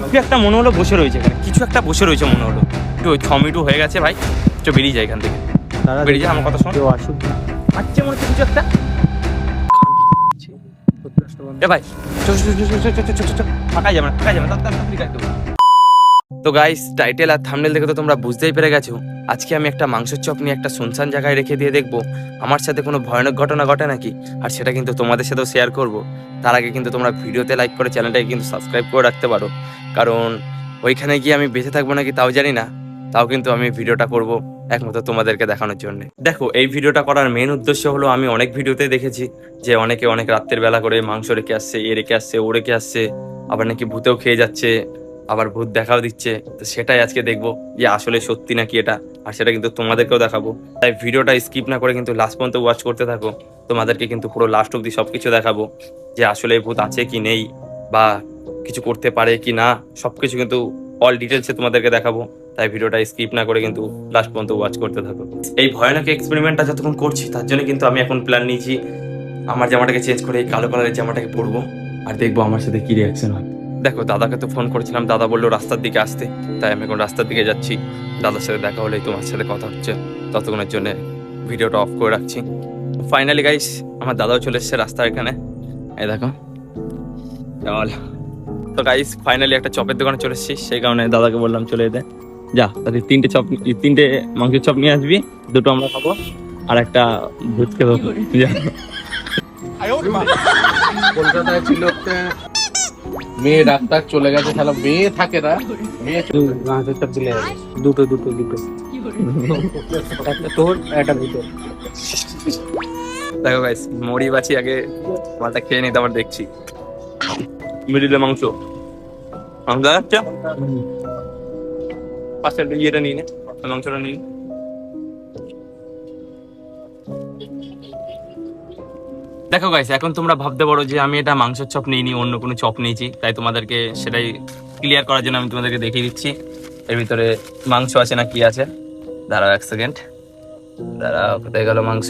কি একটা মনে হলো বসে রয়েছে এখানে, কিছু একটা বসে রয়েছে মনে হলো। একটু 6 মিনিট হয়ে গেছে ভাই, একটু বেরিয়ে যায় এখান থেকে, বেরিয়ে যায়। আমার কথা শোন, আচ্ছা মনে হচ্ছে কিছু একটা। এ ভাই ফাঁকাই যাবে না, ফাঁকাই যাবে না, তাড়াতাড়ি গাড়ি দেবো। তো গাইস, টাইটেল আর থাম্বনেল দেখে তো তোমরা বুঝতেই পেরে গেছো, আজকে আমি একটা মাংসের চপ নিয়ে একটা শুনশান জায়গায় রেখে দিয়ে দেখবো আমার সাথে কোনো ভয়ানক ঘটনা ঘটে নাকি, আর সেটা কিন্তু তোমাদের সাথেও শেয়ার করব। তার আগে কিন্তু তোমরা ভিডিওতে লাইক করে চ্যানেলটাকে কিন্তু সাবস্ক্রাইব করে রাখতে পারো, কারণ ওইখানে গিয়ে আমি বেঁচে থাকবো নাকি তাও জানি না, তাও কিন্তু আমি ভিডিওটা করব একমাত্র তোমাদেরকে দেখানোর জন্য। দেখো, এই ভিডিওটা করার মেন উদ্দেশ্য হলো, আমি অনেক ভিডিওতে দেখেছি যে অনেকে অনেক রাত্রের বেলা করে মাংস রেখে আসছে, এ রেখে আসছে, ও রেখে আসছে, আবার নাকি ভূতেও খেয়ে যাচ্ছে, আবার ভূত দেখাও দিচ্ছে। তো সেটাই আজকে দেখবো যে আসলে সত্যি নাকি এটা, আর সেটা কিন্তু তোমাদেরকেও দেখাবো। তাই ভিডিওটা স্কিপ না করে কিন্তু লাস্ট পর্যন্ত ওয়াচ করতে থাকো, তোমাদেরকে কিন্তু পুরো লাস্ট অব্দি সবকিছু দেখাবো, যে আসলে ভূত আছে কি নেই, বা কিছু করতে পারে কি না, সবকিছু কিন্তু অল ডিটেলসে তোমাদেরকে দেখাবো। তাই ভিডিওটা স্কিপ না করে কিন্তু লাস্ট পর্যন্ত ওয়াচ করতে থাকো। এই ভয়ানক এক্সপেরিমেন্টটা যতক্ষণ করছি, তার জন্য কিন্তু আমি এখন প্ল্যান নিয়েছি, আমার জামাটাকে চেঞ্জ করে এই কালো কালারের জামাটাকে পরবো, আর দেখবো আমার সাথে কি রিয়াকশন হয়। দেখো, দাদাকে তো ফোন করেছিলাম, দাদা বললো রাস্তার দিকে আসতে, তাই আমি এখন রাস্তার দিকে যাচ্ছি। দাদার সাথে দেখা হলেই তোমার সাথে কথা হচ্ছে, ততক্ষণের জন্য ভিডিওটা অফ করে রাখছি। ফাইনালি গাইস, আমার দাদাও চলে এসছে রাস্তার এখানে, এই দেখো। চল, তো গাইস ফাইনালি একটা চপের দোকানে চলে এসেছি, সেই কারণে দাদাকে বললাম চলে যেতে। যা, তাহলে 3টে চপ, 3টে মাংসের চপ নিয়ে আসবি, 2টো আমরা খাবো, আর একটা ভুতকে দেবো। কলকাতায় ছিল একটা মেয়ে ডাক্তার, চলে গেছে, শালা মেয়ে থাকে না, মেয়ে মাংসের চপ দিলে হবে। দুটো দুটো দুটো, একটা তোর একটা ভিতর। দেখো গাইস, মুড়ি বাছি আগে, মালটা খেয়ে নিই, তারপর দেখছি। মিডিলে মাংস, মাংস আচ্ছা, পাশের ইয়েটা নিয়ে নে, মাংসটা নিয়ে। দেখো গাইস, এখন তোমরা ভাবতে পারো যে আমি এটা মাংসের চপ নিইনি, অন্য কোনো চপ নিয়েছি, তাই তোমাদেরকে সেটাই ক্লিয়ার করার জন্য আমি তোমাদেরকে দেখিয়ে দিচ্ছি এর ভিতরে মাংস আছে না কি আছে। দাঁড়াও 1 সেকেন্ড, দাঁড়াও, কোথায় গেল মাংস?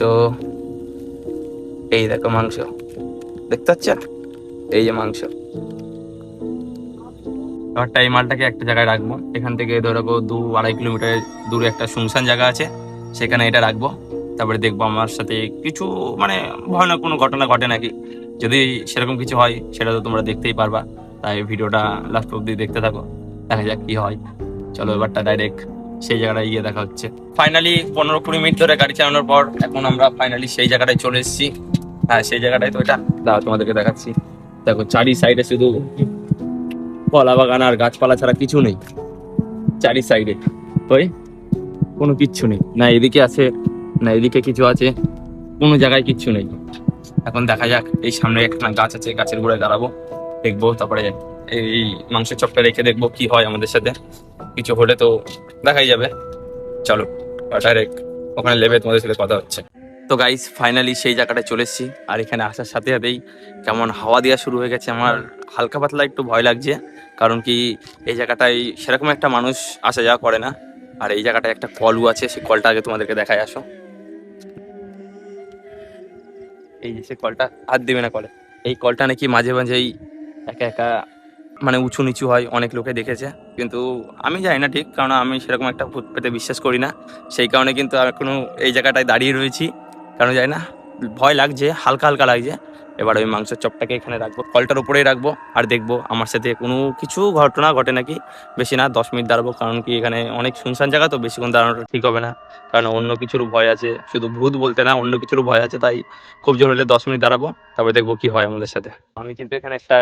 এই দেখো মাংস, দেখতে পাচ্ছ? এই যে মাংস। এবারটা এই মালটাকে একটা জায়গায় রাখবো, এখান থেকে ধরো 2-2.5 কিলোমিটার দূরে একটা শুনশান জায়গা আছে, সেখানে এটা রাখবো। তারপরে দেখবো আমার সাথে কিছু মানে ভয়ানক কোনো ঘটনা ঘটে নাকি। যদি সেরকম কিছু হয় সেটা তো তোমরা দেখতেই পারবা, তাই ভিডিওটা লাস্ট অব্দি দেখতে থাকো, দেখা যাক কি হয়। চলো, এবারটা ডাইরেক্ট সেই জায়গাটায় গিয়ে দেখা হচ্ছে। ফাইনালি 15-20 মিনিট ধরে গাড়ি চালানোর পর এখন আমরা ফাইনালি সেই জায়গাটায় চলে এসেছি। হ্যাঁ, সেই জায়গাটাই তো এটা, দাঁড়াও তোমাদেরকে দেখাচ্ছি। দেখো, চারি সাইডে শুধু কলা বাগান আর গাছপালা ছাড়া কিছু নেই, চারি সাইডে ওই কোনো কিচ্ছু নেই, না এদিকে আছে না এদিকে কিছু আছে, কোনো জায়গায় কিচ্ছু নেই। এখন দেখা যাক, এই সামনে একটা গাছ আছে, গাছের গোড়ায় দাঁড়াবো, দেখবো, তারপরে এই মাংসের চপটা রেখে দেখবো কি হয় আমাদের সাথে। কিছু হলে তো দেখাই যাবে। চলো ডাইরেক্ট ওখানে লেবে তোমাদের সাথে কথা হচ্ছে। তো গাইস ফাইনালি সেই জায়গাটায় চলে এসেছি, আর এখানে আসার সাথে সাথেই কেমন হাওয়া দেওয়া শুরু হয়ে গেছে, আমার হালকা পাতলা একটু ভয় লাগছে, কারণ কি এই জায়গাটায় সেরকম একটা মানুষ আসা যাওয়া করে না। আর এই জায়গাটায় একটা কলও আছে, সেই কলটা আগে তোমাদেরকে দেখায়, আসো। এই যে সে কলটা, হাত দিবে না কলে। এই কলটা নাকি মাঝে মাঝেই একা একা মানে উঁচু নিচু হয়, অনেক লোকে দেখেছে, কিন্তু আমি জানি না ঠিক, কারণ আমি সেরকম একটা ভূত পেতে বিশ্বাস করি না। সেই কারণে কিন্তু এখনো এই জায়গাটায় দাঁড়িয়ে রয়েছি, কারণ জানি না, ভয় লাগছে, হালকা হালকা লাগছে। এবার ওই মাংসের চপটাকে এখানে রাখবো, কলটার উপরেই রাখবো, আর দেখবো আমার সাথে কোনো কিছু ঘটনা ঘটে নাকি। বেশি না, 10 মিনিট দাঁড়াবো, কারণ কি এখানে অনেক শুনশান জায়গা, তো বেশিক্ষণ দাঁড়ানোটা ঠিক হবে না, কারণ অন্য কিছুর ভয় আছে, শুধু ভূত বলতে না, অন্য কিছুর ভয় আছে। তাই খুব জোর হলে 10 মিনিট দাঁড়াবো, তারপরে দেখবো কি হয় আমাদের সাথে। আমি কিন্তু এখানে একটা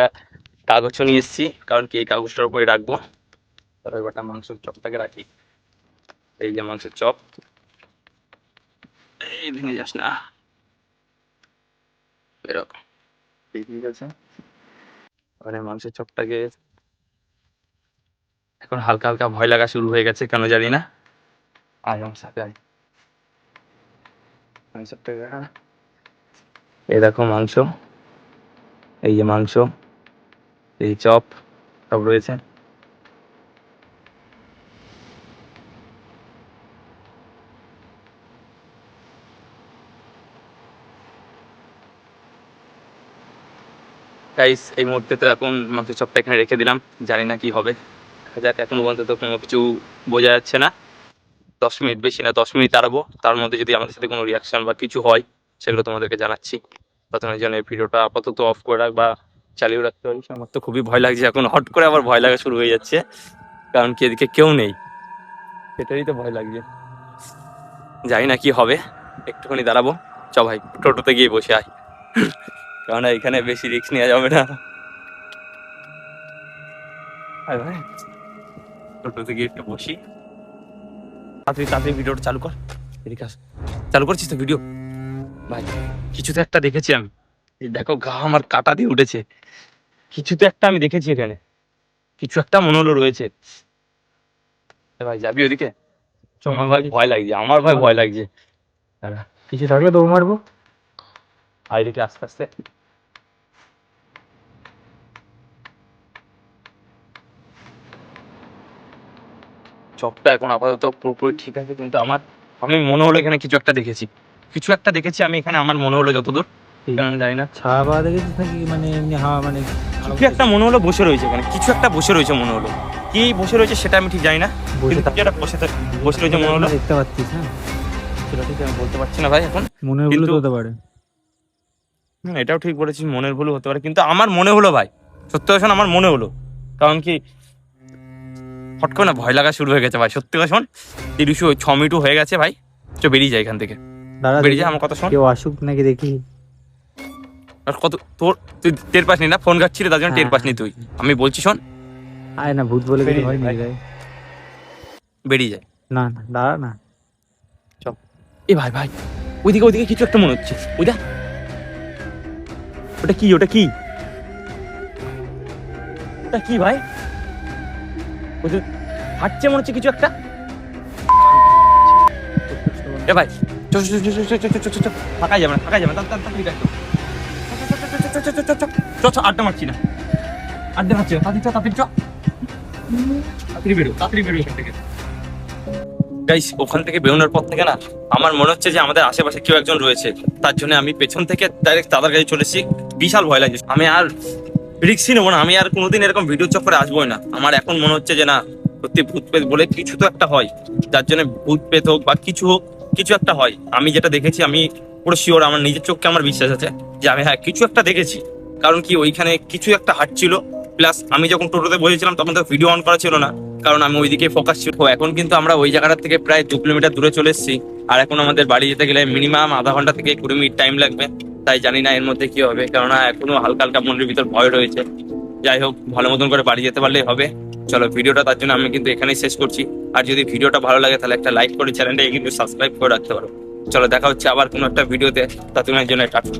কাগজও নিয়ে এসেছি, কারণ কি এই কাগজটার উপরে রাখবো। তারপর এবারটা মাংসের চপটাকে রাখি, এই যে মাংসের চপ, এই ভেঙে যাস না, এরকম ঠিক আছে। মানে মাংসের চপটাকে এখন হালকা হালকা ভয় লাগা শুরু হয়ে গেছে, কেন জানি না। আয় আমার সাথে আয়, মাংসটাকে এই দেখো মাংস, এই যে মাংস, এই চপ সব রয়েছে। গাইস এই মুহূর্তে তো এখন মাংসের চপটা এখানে রেখে দিলাম, জানি না কি হবে। যাক, এখন পর্যন্ত তো কোনো কিছু বোঝা যাচ্ছে না। 10 মিনিট, বেশি না 10 মিনিট দাঁড়াবো, তার মধ্যে যদি আমাদের সাথে কোনো রিয়াকশন বা কিছু হয় সেগুলো তোমাদেরকে জানাচ্ছি। প্রথমে জন্য ভিডিওটা আপাতত অফ করে রাখ বা চালিয়ে রাখতে পারি। আমার তো খুবই ভয় লাগছে এখন, হট করে আবার ভয় লাগা শুরু হয়ে যাচ্ছে, কারণ কি এদিকে কেউ নেই, সেটারই তো ভয় লাগছে। জানি না কি হবে, একটুখানি দাঁড়াবো। চ ভাই, টোটোতে গিয়ে বসে আয়, কারণ এখানে বেশি রিস্ক নেওয়া যাবে না। আয় ভাই, টোটোতে গিয়ে একটু বসি। তাড়াতাড়ি তাড়াতাড়ি ভিডিওটা চালু কর, এদিকে আস। চালু করছিস তো ভিডিও? ভাই কিছু তো একটা দেখেছি আমি, এই দেখো গা আমার কাটা দিয়ে উঠেছে। কিছু তো একটা আমি দেখেছি এখানে, কিছু একটা মনে হলো রয়েছে। এ ভাই যাবি ওদিকে? আমার ভাই ভয় লাগছে, আমার ভাই ভয় লাগছে। দাঁড়া, কিছু থাকলে দৌড় মারবো। আয় এদিকে আস্তে আস্তে। চপটা এখন আপাতত পুরোপুরি ঠিক আছে, কিন্তু আমি মনে হলো এখানে কিছু একটা দেখেছি, কিছু একটা দেখেছি আমি এখানে, আমার মনে হলো যতদূর, কারণ জানি না ছায়া পাওয়া দেখেছিস নাকি, মানে এমনি হাওয়া, মানে কিছু একটা মনে হলো বসে রয়েছে এখানে, কিছু একটা বসে রয়েছে মনে হলো। কি বসে রয়েছে সেটা আমি ঠিক জানি না, কিন্তু কিছু একটা বসে রয়েছে মনে হলো। দেখতে পাচ্ছিস? হ্যাঁ, সেটা ঠিক আমি বলতে পারছি না ভাই এখন। মনের ভুল কিন্তু- হতে পারে। এটাও ঠিক বলেছিস, মনের ভুল হতে পারে, কিন্তু আমার মনে হলো ভাই, সত্যি কথা শোন, আমার মনে হলো। কারণ কি হট করে না ভয় লাগা শুরু হয়ে গেছে ভাই, সত্যি কথা শোন। 6 মিনিট হয়ে গেছে ভাই, তো বেরিয়ে যায় এখান থেকে, দাঁড়া, বেরিয়ে যায়, আমার কথা শোন। কেউ আসুক নাকি দেখি। আর কত তোর, তুই টের পাসনি না, ফোন ঘাটছিলি তার জন্য টের পাসনি তুই। আমি বলছি শোন, আয় না, ভূত বলে কিছু বেরিয়ে হয় যা, নাকি? বেরিয়ে যায়। না না, দাঁড়া না। এ ভাই ভাই, ওইদিকে ওইদিকে কিছু একটা মনে হচ্ছে, ওইটা ওটা কি, ওটা কি, ওটা কি ভাই? ওই যে হাঁটছে মনে হচ্ছে কিছু একটা। এ ভাই চল চল চল চল চল চল চল চল, ফাঁকাই যাবে না, ফাঁকাই যাবে না, তাড়াতাড়ি দেখ তো। চল আড্ডা মারছি না, আড্ডা মারছি না, তাড়াতাড়ি চ, তাড়াতাড়ি চ, তাড়াতাড়ি বেরো এখান থেকে। গাইস ওখান থেকে বেরোনোর পর থেকে না আমার মনে হচ্ছে যে আমাদের আশেপাশে কেউ একজন রয়েছে, তার জন্য আমি পেছন থেকে ডাইরেক্ট তাদের কাছে চলে এসেছি। বিশাল ভয় লাগছে, আমি আর রিস্কই নেবো না, আমি আর কোনোদিন এরকম ভিডিও চক্করে আসবোই না। আমার এখন মনে হচ্ছে যে না, সত্যি ভূত পেত বলে কিছু তো একটা হয়, যার জন্য ভূত পেত হোক বা কিছু হোক, কিছু একটা হয়। আমি যেটা দেখেছি আমি পুরো শিওর, আমার নিজের চোখকে আমার বিশ্বাস আছে যে আমি হ্যাঁ কিছু একটা দেখেছি। কারণ কি ওইখানে কিছু একটা হাঁটছিল, প্লাস আমি যখন টোটোতে বসেছিলাম তখন তো ভিডিও অন করা ছিল না, কারণ আমি ওইদিকে ফোকাস ছিল। তো এখন কিন্তু আমরা ওই জায়গাটা থেকে প্রায় 2 কিলোমিটার দূরে চলে এসেছি, আর এখন আমাদের বাড়ি যেতে গেলে মিনিমাম আধা ঘন্টা থেকে 20 মিনিট টাইম লাগবে। তাই জানি না এর মধ্যে কি হবে, কেননা এখনো হালকা হালকা মনের ভিতর ভয় রয়েছে। যাই হোক, ভালো মতন করে বাড়ি যেতে পারলেই হবে। চলো ভিডিওটা তার জন্য আমি কিন্তু এখানেই শেষ করছি। আর যদি ভিডিওটা ভালো লাগে তাহলে একটা লাইক করে চ্যানেলটাকে কিন্তু সাবস্ক্রাইব করে রাখতে পারো। চলো দেখা হচ্ছে আবার কোনো একটা ভিডিওতে, ততক্ষণের জন্য টাটা।